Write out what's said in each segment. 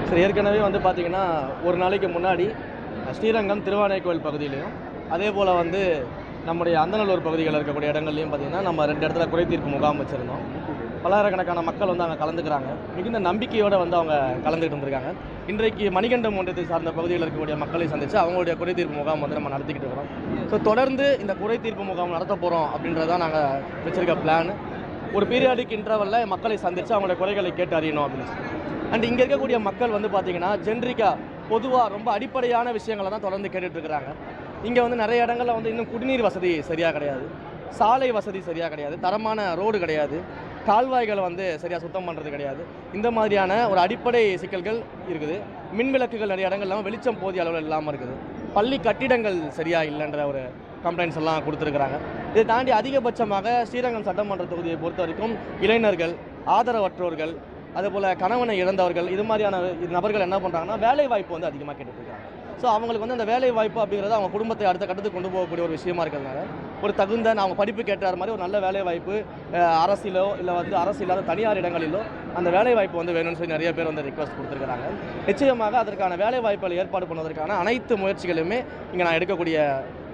Sir ஏற்கனவே வந்து பார்த்திங்கன்னா ஒரு நாளைக்கு முன்னாடி ஸ்ரீரங்கம் திருவானைக்கோவில் பகுதியிலையும் அதே போல் வந்து நம்முடைய அந்தநல்லூர் பகுதிகளில் இருக்கக்கூடிய இடங்கள்லையும் பார்த்திங்கன்னா நம்ம 2 இடத்துல குறை தீர்ப்பு முகாம் வச்சுருந்தோம். பல்லாயிரக்கணக்கான மக்கள் வந்து அங்கே கலந்துக்கிறாங்க. மிகுந்த நம்பிக்கையோடு வந்து அவங்க கலந்துக்கிட்டு வந்திருக்காங்க. இன்றைக்கு மணிகண்டம் ஒன்றியத்தை சார்ந்த பகுதியில் இருக்கக்கூடிய மக்களை சந்தித்து அவங்களுடைய குறை தீர்ப்பு முகாம் வந்து நம்ம நடத்திக்கிட்டு இருக்கிறோம். ஸோ தொடர்ந்து இந்த குறை தீர்ப்பு முகாம் நடத்த போகிறோம் அப்படின்றதான் நாங்கள் வச்சுருக்க பிளான். ஒரு பீரியாடிக் இன்டர்வலில் மக்களை சந்தித்து அவங்களுடைய குறைகளை கேட்டு அறியணும் அப்படின்னு சொல்லி. அண்ட் இங்கே இருக்கக்கூடிய மக்கள் வந்து பார்த்திங்கன்னா ஜென்ரிக்காக பொதுவாக ரொம்ப அடிப்படையான விஷயங்களை தான் தொடர்ந்து கேட்டுட்ருக்குறாங்க. இங்கே வந்து நிறைய இடங்களில் வந்து இன்னும் குடிநீர் வசதி சரியாக கிடையாது, சாலை வசதி சரியாக கிடையாது, தரமான ரோடு கிடையாது, கால்வாய்களை வந்து சரியாக சுத்தம் பண்ணுறது கிடையாது. இந்த மாதிரியான ஒரு அடிப்படை சிக்கல்கள் இருக்குது. மின் விளக்குகள் நிறைய இடங்கள் இல்லாமல் வெளிச்சம் போதிய அளவில் இல்லாமல் இருக்குது. பள்ளி கட்டிடங்கள் சரியாக இல்லைன்ற ஒரு கம்ப்ளைண்ட்ஸ் எல்லாம் கொடுத்துருக்குறாங்க. இதை தாண்டி அதிகபட்சமாக ஸ்ரீரங்கம் சட்டமன்ற தொகுதியை பொறுத்த வரைக்கும் இளைஞர்கள், ஆதரவற்றோர்கள், அதுபோல் கணவனை இழந்தவர்கள், இது மாதிரியான நபர்கள் என்ன பண்ணுறாங்கன்னா வேலை வாய்ப்பு வந்து அதிகமாக கேட்டுட்ருக்காங்க. ஸோ அவங்களுக்கு வந்து அந்த வேலை வாய்ப்பு அப்படிங்கிறது அவங்க குடும்பத்தை அடுத்த கட்டத்துக்கு கொண்டு போகக்கூடிய ஒரு விஷயமா இருக்கிறதுனால ஒரு தகுந்த அவங்க படிப்பு கேட்டார் மாதிரி ஒரு நல்ல வேலை வாய்ப்பு அரசியலோ இல்லை வந்து அரசு இல்லாத தனியார் இடங்களிலோ அந்த வேலை வாய்ப்பு வந்து வேணும்னு சொல்லி நிறைய பேர் வந்து ரிக்வஸ்ட் கொடுத்துருக்காங்க. நிச்சயமாக அதற்கான வேலை வாய்ப்புகளை ஏற்பாடு பண்ணுவதற்கான அனைத்து முயற்சிகளுமே இங்கே நான் எடுக்கக்கூடிய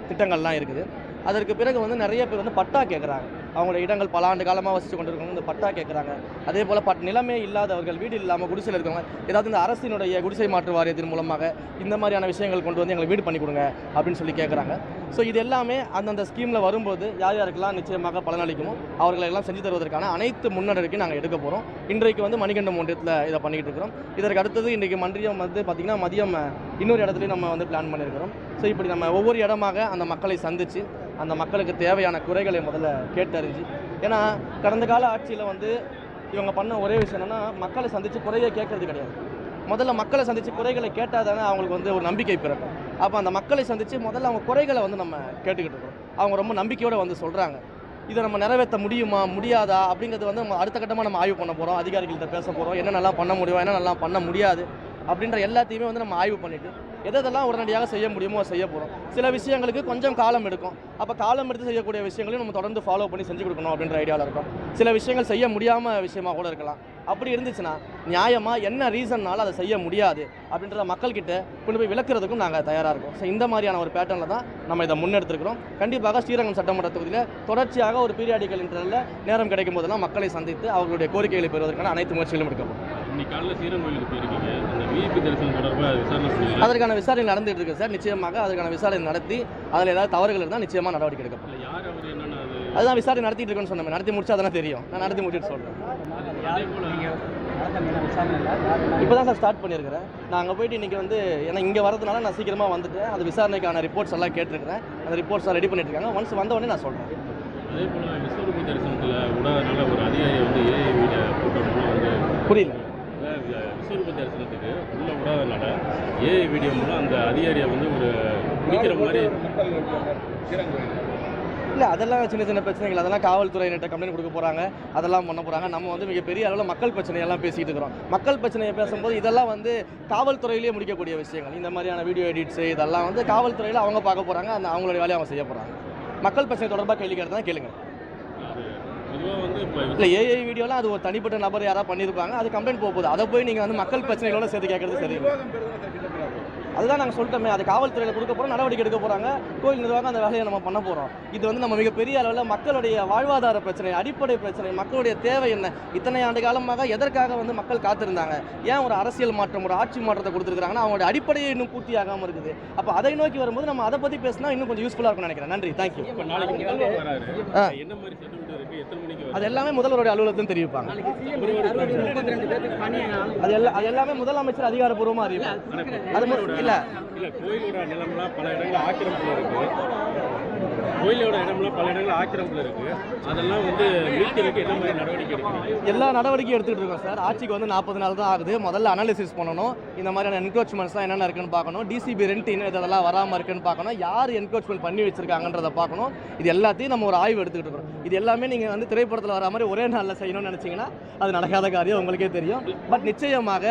திட்டங்கள்லாம் இருக்குது. அதற்கு பிறகு வந்து நிறைய பேர் வந்து பட்டா கேட்குறாங்க. அவங்களோட இடங்கள் பல ஆண்டு காலமாக வசித்து கொண்டிருக்கவங்க இந்த பட்டா கேட்குறாங்க. அதே போல் நிலமே இல்லாதவர்கள், வீடு இல்லாமல் குடிசையில் இருக்கவங்க ஏதாவது இந்த அரசினுடைய குடிசை மாற்று வாரியத்தின் மூலமாக இந்த மாதிரியான விஷயங்கள் கொண்டு வந்து எங்களுக்கு வீடு பண்ணி கொடுங்க அப்படின்னு சொல்லி கேட்குறாங்க. ஸோ இது எல்லாமே அந்தந்த ஸ்கீமில் வரும்போது யார் யாருக்கெல்லாம் நிச்சயமாக பலனளிக்குமோ அவர்களை எல்லாம் செஞ்சு தருவதற்கான அனைத்து முன்னெடுக்கையும் நாங்கள் எடுக்க போகிறோம். இன்றைக்கு வந்து மணிகண்டம் ஒன்றியத்தில் இதை பண்ணிக்கிட்டு இருக்கிறோம். இதற்கு அடுத்தது இன்றைக்கு மன்றியம் வந்து பார்த்திங்கன்னா மதியம் இன்னொரு இடத்துலையும் நம்ம வந்து பிளான் பண்ணியிருக்கிறோம். ஸோ இப்படி நம்ம ஒவ்வொரு இடமாக அந்த மக்களை சந்தித்து அந்த மக்களுக்கு தேவையான குறைகளை முதல்ல கேட்டறிஞ்சு, ஏன்னா கடந்த கால ஆட்சியில் வந்து இவங்க பண்ண ஒரே விஷயம் என்னென்னா மக்களை சந்தித்து குறையை கேட்கறது கிடையாது. முதல்ல மக்களை சந்தித்து குறைகளை கேட்டால் தானே அவங்களுக்கு வந்து ஒரு நம்பிக்கை பிறக்கும். அப்போ அந்த மக்களை சந்தித்து முதல்ல அவங்க குறைகளை வந்து நம்ம கேட்டுக்கிட்டு இருக்கோம். அவங்க ரொம்ப நம்பிக்கையோடு வந்து சொல்கிறாங்க. இதை நம்ம நிறைவேற்ற முடியுமா முடியாதா அப்படிங்கிறது வந்து நம்ம அடுத்த கட்டமாக நம்ம ஆய்வு பண்ண போகிறோம். அதிகாரிகள்கிட்ட பேச போகிறோம். என்ன நல்லா பண்ண முடியும், என்ன நல்லா பண்ண முடியாது அப்படின்ற எல்லாத்தையுமே வந்து நம்ம ஆய்வு பண்ணிவிட்டு எதெல்லாம் உடனடியாக செய்ய முடியுமோ செய்ய போகிறோம். சில விஷயங்களுக்கு கொஞ்சம் காலம் எடுக்கும். அப்போ காலம் எடுத்து செய்யக்கூடிய விஷயங்களையும் நம்ம தொடர்ந்து ஃபாலோ பண்ணி செஞ்சு கொடுக்கணும் அப்படின்ற ஐடியாவில் இருக்கும். சில விஷயங்கள் செய்ய முடியாமல் விஷயமாக கூட இருக்கலாம். அப்படி இருந்துச்சுன்னா நியாயமாக என்ன ரீசன்னால் அதை செய்ய முடியாது அப்படின்றத மக்கள்கிட்ட கொண்டு போய் விளக்குறதுக்கும் நாங்கள் தயாராக இருக்கோம். ஸோ இந்த மாதிரியான ஒரு பேட்டர்னில் தான் நம்ம இதை முன்னெடுத்துருக்கிறோம். கண்டிப்பாக ஸ்ரீரங்கம் சட்டமன்ற தொகுதியில் தொடர்ச்சியாக ஒரு பீரியாடிக்கல் இன்டர்வலில் நேரம் கிடைக்கும் போதெல்லாம் மக்களை சந்தித்து அவர்களுடைய கோரிக்கைகளை பெறுவதற்கான அனைத்து முயற்சிகளும் எடுக்கப்படும். அதற்கான விசாரணை நடந்துகிட்டு இருக்கு சார். நிச்சயமாக அதற்கான விசாரணை நடத்தி அதில் ஏதாவது தவறுகள் இருந்தால் நிச்சயமாக நடவடிக்கை எடுக்கப்படும். அதுதான் விசாரணை நடத்திட்டு இருக்குன்னு சொன்னேன். நடத்தி முடிச்சா அதெல்லாம் தெரியும். நான் நடத்தி முடிச்சுட்டு சொல்கிறேன். இப்போ தான் சார் ஸ்டார்ட் பண்ணியிருக்கிறேன். நான் அங்கே போயிட்டு இன்றைக்கி வந்து ஏன்னா இங்கே வரதுனால நான் சீக்கிரமாக வந்துட்டேன். அது விசாரணைக்கான ரிப்போர்ட்ஸ் எல்லாம் கேட்டிருக்கிறேன். அந்த ரிப்போர்ட்ஸ் ரெடி பண்ணிட்டு இருக்காங்க. ஒன்ஸ் வந்த உடனே நான் சொல்கிறேன். அதே போல் விஸ்வரூப தரிசனத்தில் விடாதனால ஒரு அதிகாரி வந்து ஏஐ வீடியோ போட்டோம்னா வந்து புரியல. விஸ்வரூப தரிசனத்துக்கு உள்ளே விடாதனால ஏஐ வீடியோ மூலம் அந்த அதிகாரியை வந்து ஒரு பிடிக்கிற மாதிரி இல்லை, அதெல்லாம் சின்ன சின்ன பிரச்சனைகள். அதெல்லாம் காவல்துறையினர்கிட்ட கம்ப்ளைண்ட் கொடுக்க போகிறாங்க, அதெல்லாம் பண்ண போகிறாங்க. நம்ம வந்து மிகப்பெரிய அளவில் மக்கள் பிரச்சனையெல்லாம் பேசிகிட்டு இருக்கிறோம். மக்கள் பிரச்சனையை பேசும்போது இதெல்லாம் வந்து காவல்துறையிலேயே முடிக்கக்கூடிய விஷயங்கள். இந்த மாதிரியான வீடியோ எடிட்ஸு இதெல்லாம் வந்து காவல்துறையில் அவங்க பார்க்க போகிறாங்க. அந்த அவங்களுடைய வேலையை அவங்க செய்ய போகிறாங்க. மக்கள் பிரச்சனை தொடர்பாக கேள்வி கேட்டதான் கேளுங்க. இல்லை, ஏஐ வீடியோலாம் அது ஒரு தனிப்பட்ட நபர் யாராவது பண்ணியிருப்பாங்க, அது கம்ப்ளைண்ட் போகுது. அதை போய் நீங்கள் வந்து மக்கள் பிரச்சனைகளோட சேர்த்து கேட்கறது சரி. அதுதான் நாங்கள் சொல்லிட்டோமே, அது காவல்துறையில் கொடுக்க போகிறோம், நடவடிக்கை எடுக்க போகிறாங்க. கோயில் நிர்வாகம் அந்த வேலையை நம்ம பண்ண போகிறோம். இது வந்து நம்ம மிகப்பெரிய அளவில் மக்களுடைய வாழ்வாதார பிரச்சனை, அடிப்படை பிரச்சனை, மக்களுடைய தேவை என்ன, இத்தனை ஆண்டு காலமாக எதற்காக வந்து மக்கள் காத்திருந்தாங்க, ஏன் ஒரு அரசியல் மாற்றம் ஒரு ஆட்சி மாற்றத்தை கொடுத்துருக்காங்கன்னா அவங்களுடைய அடிப்படையை இன்னும் பூர்த்தி ஆகாமல் இருக்குது. அப்போ அதை நோக்கி வரும்போது நம்ம அதை பற்றி பேசினா இன்னும் கொஞ்சம் யூஸ்ஃபுல்லாக இருக்கும்னு நினைக்கிறேன். நன்றி, தேங்க்யூ. அது எல்லாமே முதல்வருடைய அலுவலகத்தையும் தெரிவிப்பாங்க. அது எல்லாமே முதலமைச்சர் அதிகாரப்பூர்வமாக அறிவிப்பாங்க. அது இல்லை, கோயிலோட நிலம்லாம் பல இடங்கள் ஆக்கிரமிப்பில் இருக்குது. கோயிலோட இடம்லாம் பல இடங்கள் ஆக்கிரமிப்பில் இருக்குது. அதெல்லாம் வந்து மீட்கிறதுக்கு என்ன மாதிரி நடவடிக்கை எடுக்கணும்? எல்லா நடவடிக்கையும் எடுத்துகிட்டு இருக்கோம் சார். ஆட்சிக்கு வந்து 40 நாள் தான் ஆகுது. முதல்ல அனாலிசிஸ் பண்ணணும். இந்த மாதிரியான என்க்ரோச்மெண்ட்ஸ்லாம் என்னென்ன இருக்குன்னு பார்க்கணும். டிசிபி ரெண்ட் இன்னும் இதெல்லாம் வராமல் இருக்குன்னு பார்க்கணும். யார் என்க்ரோச்மெண்ட் பண்ணி வச்சிருக்காங்கன்றதை பார்க்கணும். இது எல்லாத்தையும் நம்ம ஒரு ஆய்வு எடுத்துக்கிட்டு இருக்கோம். இது எல்லாமே நீங்கள் வந்து திரைப்படத்தில் வர மாதிரி ஒரே நாளில் செய்யணும்னு நினச்சிங்கன்னா அது நடக்காத காரியம், உங்களுக்கே தெரியும். பட் நிச்சயமாக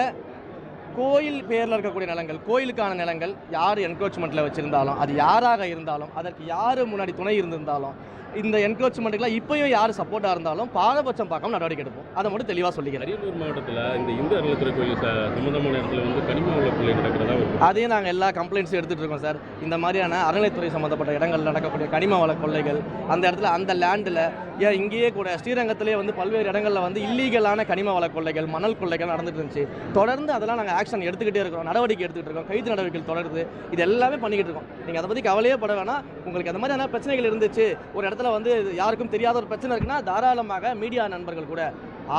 கோயில் பேரில் இருக்கக்கூடிய நிலங்கள், கோயிலுக்கான நிலங்கள் யார் என்க்ரோச்மெண்ட்டில் வச்சுருந்தாலும், அது யாராக இருந்தாலும், அதற்கு யார் முன்னாடி துணை இருந்திருந்தாலும், இந்த என்க்ரோச்மெண்ட்டுக்குலாம் இப்போயும் யார் சப்போர்ட்டாக இருந்தாலும் பாரபட்சம் பார்க்காம நடவடிக்கை எடுப்போம். அதை மட்டும் தெளிவாக சொல்லிக்கிறேன். அரியலூர் மாவட்டத்தில் இந்த இந்து அறநிலைத்துறை கோயில் சம்பந்தமான இடத்துல வந்து கனிம வள கொள்ளை நடக்கிறதா அதையும் நாங்கள் எல்லா கம்ப்ளைண்ட்ஸும் எடுத்துகிட்டு இருக்கோம் சார். இந்த மாதிரியான அறநிலைத்துறை சம்மந்தப்பட்ட இடங்கள் நடக்கக்கூடிய கனிம வள கொள்ளைகள், அந்த இடத்துல அந்த லேண்டில் ஏன் இங்கேயே கூட ஸ்ரீரங்கத்திலே வந்து பல்வேறு இடங்களில் வந்து இல்லீகலான கனிம வள கொள்ளைகள், மணல் கொள்ளைகள் நடந்துட்டு இருந்துச்சு. தொடர்ந்து அதெல்லாம் நாங்கள் ஆக்ஷன் எடுத்துக்கிட்டே இருக்கிறோம், நடவடிக்கை எடுத்துக்கிட்டு இருக்கோம், கைது நடவடிக்கைகள் தொடருது. இது எல்லாமே பண்ணிக்கிட்டு இருக்கோம். நீங்கள் அதை பற்றி கவலையே பட வேணாம். உங்களுக்கு அந்த மாதிரியான பிரச்சனைகள் இருந்துச்சு, ஒரு இடத்துல வந்து யாருக்கும் தெரியாத ஒரு பிரச்சனை இருக்குன்னா தாராளமாக மீடியா நண்பர்கள் கூட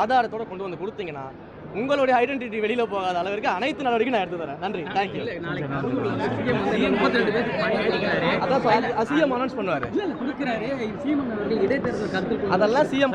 ஆதாரத்தோட கொண்டு வந்து கொடுத்தீங்கன்னா உங்களுடைய ஐடென்டிட்டி வெளியில போகாத அளவிற்கு அனைத்து நடவடிக்கையும் நான் எடுத்து தரேன். நன்றி, தேங்க்யூ. அதான் சிஎம் அனௌன்ஸ் பண்ணுவாரு. அதெல்லாம் சிஎம்